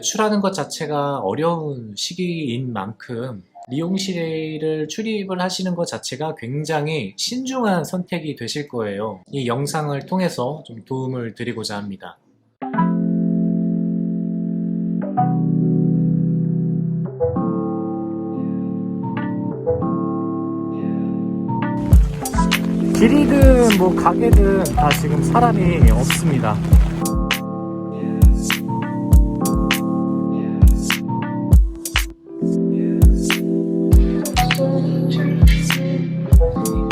출하는 것 자체가 어려운 시기인 만큼 미용실을 출입을 하시는 것 자체가 굉장히 신중한 선택이 되실 거예요. 이 영상을 통해서 좀 도움을 드리고자 합니다. 길이든 뭐 가게든 다 지금 사람이 없습니다.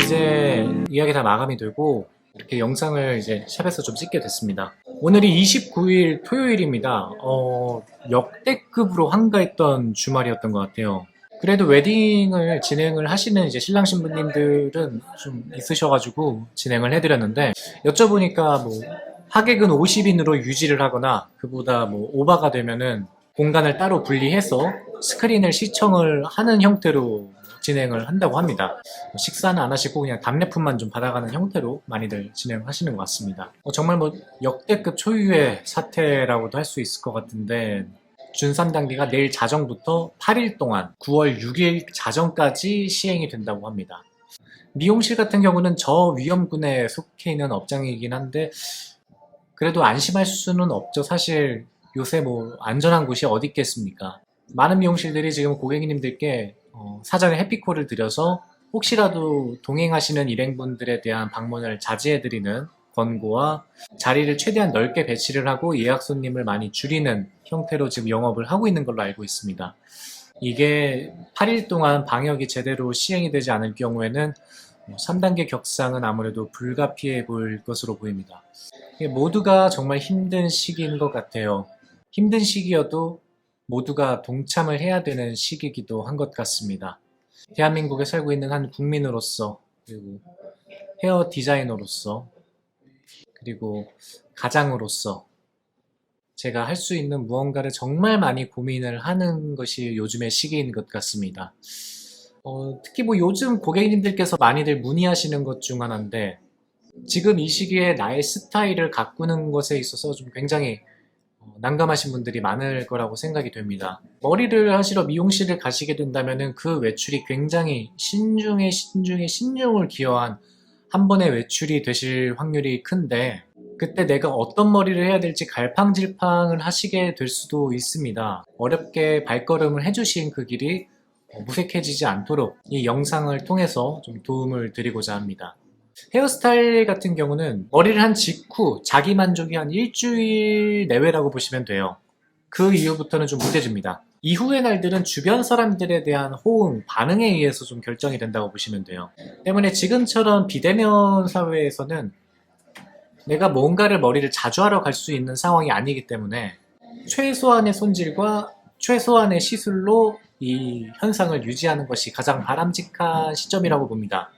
이제 이야기 다 마감이 되고 이렇게 영상을 이제 샵에서 좀 찍게 됐습니다. 오늘이 29일 토요일입니다. 역대급으로 한가했던 주말이었던 것 같아요. 그래도 웨딩을 진행을 하시는 이제 신랑 신부님들은 좀 있으셔가지고 진행을 해드렸는데, 여쭤보니까 뭐 하객은 50인으로 유지를 하거나 그보다 뭐 오바가 되면은 공간을 따로 분리해서 스크린을 시청을 하는 형태로 진행을 한다고 합니다. 식사는 안 하시고 그냥 답례품만 좀 받아가는 형태로 많이들 진행하시는 것 같습니다. 정말 뭐 역대급 초유의 사태라고도 할 수 있을 것 같은데, 준 3단계가 내일 자정부터 8일 동안 9월 6일 자정까지 시행이 된다고 합니다. 미용실 같은 경우는 저위험군에 속해 있는 업장이긴 한데 그래도 안심할 수는 없죠. 사실 요새 뭐 안전한 곳이 어디 있겠습니까? 많은 미용실들이 지금 고객님들께 사전에 해피콜을 드려서 혹시라도 동행하시는 일행분들에 대한 방문을 자제해드리는 권고와 자리를 최대한 넓게 배치를 하고 예약 손님을 많이 줄이는 형태로 지금 영업을 하고 있는 걸로 알고 있습니다. 이게 8일 동안 방역이 제대로 시행이 되지 않을 경우에는 3단계 격상은 아무래도 불가피해 보일 것으로 보입니다. 모두가 정말 힘든 시기인 것 같아요. 힘든 시기여도 모두가 동참을 해야 되는 시기이기도 한 것 같습니다. 대한민국에 살고 있는 한 국민으로서, 그리고 헤어 디자이너로서, 그리고 가장으로서 제가 할 수 있는 무언가를 정말 많이 고민을 하는 것이 요즘의 시기인 것 같습니다. 특히 뭐 요즘 고객님들께서 많이들 문의하시는 것 중 하나인데, 지금 이 시기에 나의 스타일을 가꾸는 것에 있어서 좀 굉장히 난감하신 분들이 많을 거라고 생각이 됩니다. 머리를 하시러 미용실을 가시게 된다면 그 외출이 굉장히 신중을 기여한 한 번의 외출이 되실 확률이 큰데, 그때 내가 어떤 머리를 해야 될지 갈팡질팡을 하시게 될 수도 있습니다. 어렵게 발걸음을 해주신 그 길이 무색해지지 않도록 이 영상을 통해서 좀 도움을 드리고자 합니다. 헤어스타일 같은 경우는 머리를 한 직후 자기 만족이 한 일주일 내외라고 보시면 돼요. 그 이후부터는 좀 무뎌집니다. 이후의 날들은 주변 사람들에 대한 호응, 반응에 의해서 좀 결정이 된다고 보시면 돼요. 때문에 지금처럼 비대면 사회에서는 내가 뭔가를 머리를 자주 하러 갈 수 있는 상황이 아니기 때문에 최소한의 손질과 최소한의 시술로 이 현상을 유지하는 것이 가장 바람직한 시점이라고 봅니다.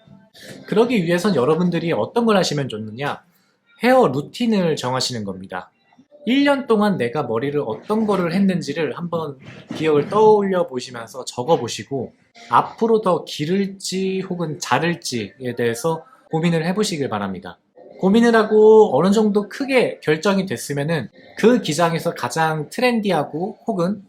그러기 위해선 여러분들이 어떤 걸 하시면 좋느냐? 헤어 루틴을 정하시는 겁니다. 1년 동안 내가 머리를 어떤 거를 했는지를 한번 기억을 떠올려 보시면서 적어 보시고, 앞으로 더 기를지 혹은 자를지에 대해서 고민을 해보시길 바랍니다. 고민을 하고 어느 정도 크게 결정이 됐으면은 그 기장에서 가장 트렌디하고 혹은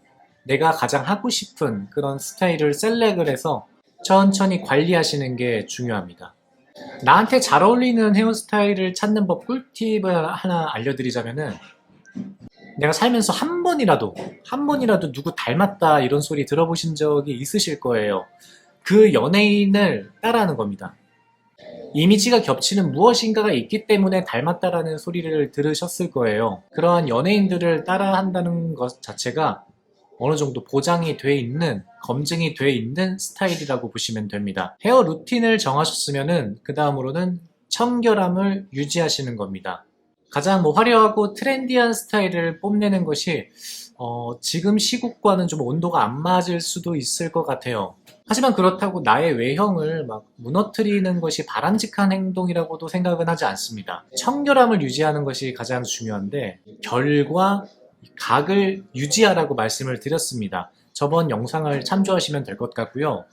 내가 가장 하고 싶은 그런 스타일을 셀렉을 해서 천천히 관리하시는 게 중요합니다. 나한테 잘 어울리는 헤어스타일을 찾는 법 꿀팁을 하나 알려드리자면은, 내가 살면서 한 번이라도 누구 닮았다 이런 소리 들어보신 적이 있으실 거예요. 그 연예인을 따라하는 겁니다. 이미지가 겹치는 무엇인가가 있기 때문에 닮았다라는 소리를 들으셨을 거예요. 그러한 연예인들을 따라한다는 것 자체가 어느 정도 보장이 돼 있는, 검증이 돼 있는 스타일이라고 보시면 됩니다. 헤어 루틴을 정하셨으면은 그 다음으로는 청결함을 유지하시는 겁니다. 가장 뭐 화려하고 트렌디한 스타일을 뽐내는 것이 지금 시국과는 좀 온도가 안 맞을 수도 있을 것 같아요. 하지만 그렇다고 나의 외형을 막 무너뜨리는 것이 바람직한 행동이라고도 생각은 하지 않습니다. 청결함을 유지하는 것이 가장 중요한데, 결과 각을 유지하라고 말씀을 드렸습니다. 저번 영상을 참조하시면 될 것 같고요.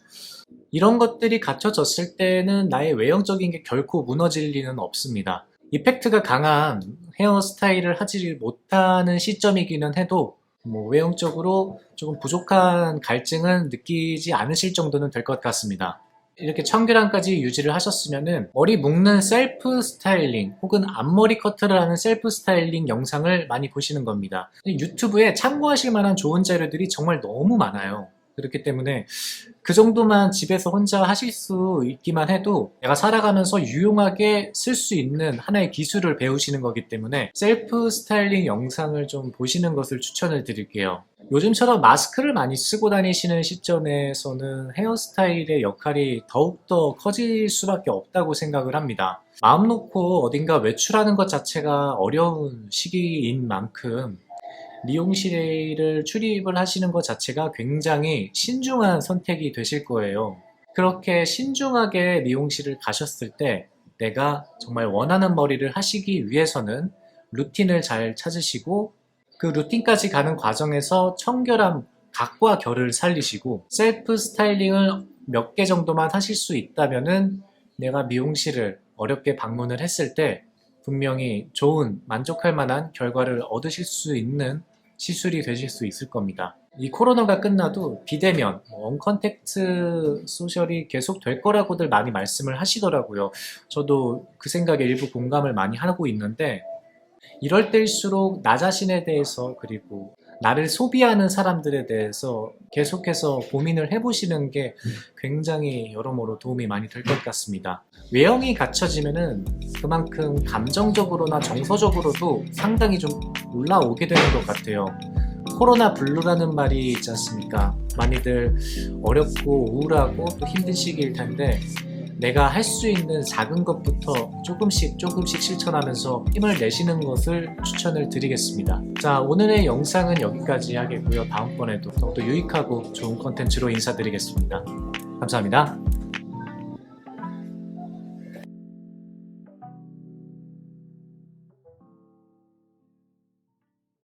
이런 것들이 갖춰졌을 때는 나의 외형적인 게 결코 무너질 리는 없습니다. 이펙트가 강한 헤어스타일을 하지 못하는 시점이기는 해도 외형적으로 조금 부족한 갈증은 느끼지 않으실 정도는 될 것 같습니다. 이렇게 청결함까지 유지를 하셨으면은 머리 묶는 셀프 스타일링 혹은 앞머리 커트를 하는 셀프 스타일링 영상을 많이 보시는 겁니다. 유튜브에 참고하실 만한 좋은 자료들이 정말 너무 많아요. 그렇기 때문에 그 정도만 집에서 혼자 하실 수 있기만 해도 내가 살아가면서 유용하게 쓸 수 있는 하나의 기술을 배우시는 거기 때문에 셀프 스타일링 영상을 좀 보시는 것을 추천을 드릴게요. 요즘처럼 마스크를 많이 쓰고 다니시는 시점에서는 헤어스타일의 역할이 더욱더 커질 수밖에 없다고 생각을 합니다. 마음 놓고 어딘가 외출하는 것 자체가 어려운 시기인 만큼 미용실을 출입을 하시는 것 자체가 굉장히 신중한 선택이 되실 거예요. 그렇게 신중하게 미용실을 가셨을 때 내가 정말 원하는 머리를 하시기 위해서는 루틴을 잘 찾으시고 그 루틴까지 가는 과정에서 청결함, 각과 결을 살리시고 셀프 스타일링을 몇 개 정도만 하실 수 있다면은 내가 미용실을 어렵게 방문을 했을 때 분명히 좋은 만족할 만한 결과를 얻으실 수 있는 시술이 되실 수 있을 겁니다. 이 코로나가 끝나도 비대면, 언컨택트 소셜이 계속 될 거라고들 많이 말씀을 하시더라고요. 저도 그 생각에 일부 공감을 많이 하고 있는데 이럴 때일수록 나 자신에 대해서 그리고 나를 소비하는 사람들에 대해서 계속해서 고민을 해보시는 게 굉장히 여러모로 도움이 많이 될 것 같습니다. 외형이 갖춰지면은 그만큼 감정적으로나 정서적으로도 상당히 좀 올라오게 되는 것 같아요. 코로나 블루라는 말이 있지 않습니까? 많이들 어렵고 우울하고 또 힘든 시기일 텐데 내가 할 수 있는 작은 것부터 조금씩 실천하면서 힘을 내시는 것을 추천을 드리겠습니다. 자, 오늘의 영상은 여기까지 하겠고요. 다음번에도 더욱더 유익하고 좋은 컨텐츠로 인사드리겠습니다. 감사합니다.